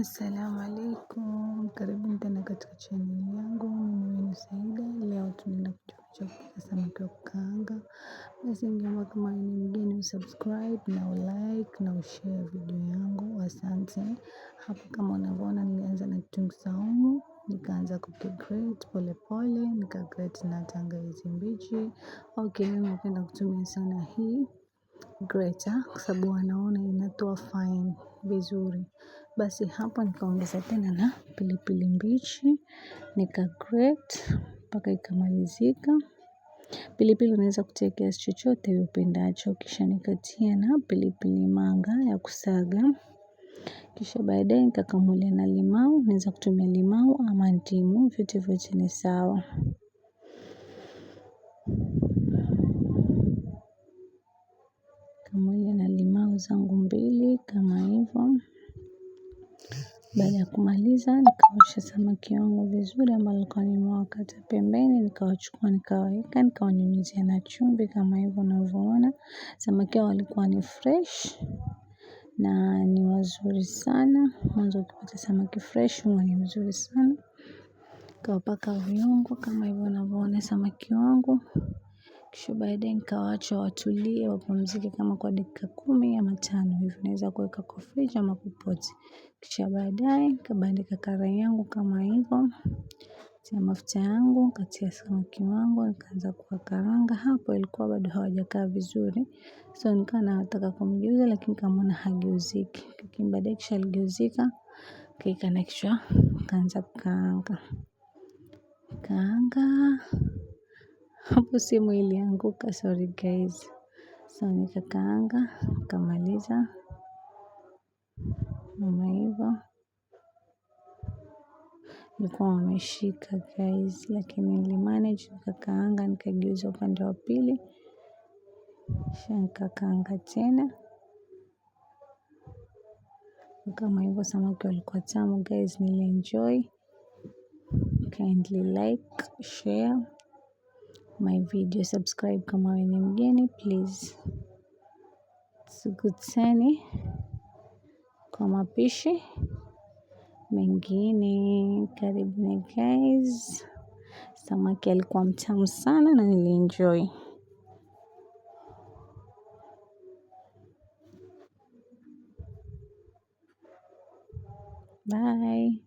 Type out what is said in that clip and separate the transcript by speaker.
Speaker 1: Assalamu alaikum, karibuni tena katika channel yangu. Mimi ni Saida. Leo tunaenda kupika samaki wa kukaanga. Basi ningeomba kama ni mgeni usubscribe na ulike na ushare video yangu. Asante. Hapo kama unavyoona nilianza na kitunguu saumu, nikaanza kukigrate pole pole, nikagrate na tangawizi mbichi. Okay, mimi napenda kutumia sana hii grater kwa sababu wanaona inatoa fine vizuri. Basi hapa nikaongeza tena na pilipili mbichi, nikagrate mpaka ikamalizika. Pilipili unaweza kutia kiasi chochote upendacho, kisha nikatia na pilipili manga ya kusaga. Kisha baadaye nikakamulia na limau, unaweza kutumia limau ama ndimu, vyote ni sawa. Kamulia na limau zangu mbili kama hivyo. Baada ya kumaliza nikaosha samaki wangu vizuri ambao nilikuwa nimewakata pembeni, nikawachukua nikawaweka, nikawanyunyizia na chumvi kama hivyo unavyoona. Samaki hao walikuwa ni fresh na ni wazuri sana. Mwanzo ukipata samaki fresh huwa ni mzuri sana. Nikawapaka viungo kama hivyo unavyoona samaki wangu. Kisha baadaye nikawaacha watulie wapumzike kama kwa dakika 10 ama 5 hivi. Unaweza kuweka kwa fridge ama popote. Kisha baadaye nikabandika karai yangu kama hivyo, tia mafuta yangu, katia samaki wangu, nikaanza kuwakaranga. Hapo ilikuwa bado hawajakaa vizuri, so nikawa nataka kumgeuza lakini nikamwona hageuziki. Lakini baadaye kisha aligeuzika, nikaeka na kichwa, nikaanza kukaanga. Hapo simu ilianguka, sorry guys. So nikakaanga, nikamaliza kama hivyo. Ilikuwa wameshika guys, lakini nilimanage nikakaanga, nikageuza upande wa pili. Kisha nikakaanga tena. Kama hivyo samaki walikuwa tamu guys, nilienjoy. Kindly like, share my video, subscribe kama wewe ni mgeni please. Tukutane kwa mapishi mengine. Karibuni guys. Samaki alikuwa mtamu sana na nilienjoy. Bye.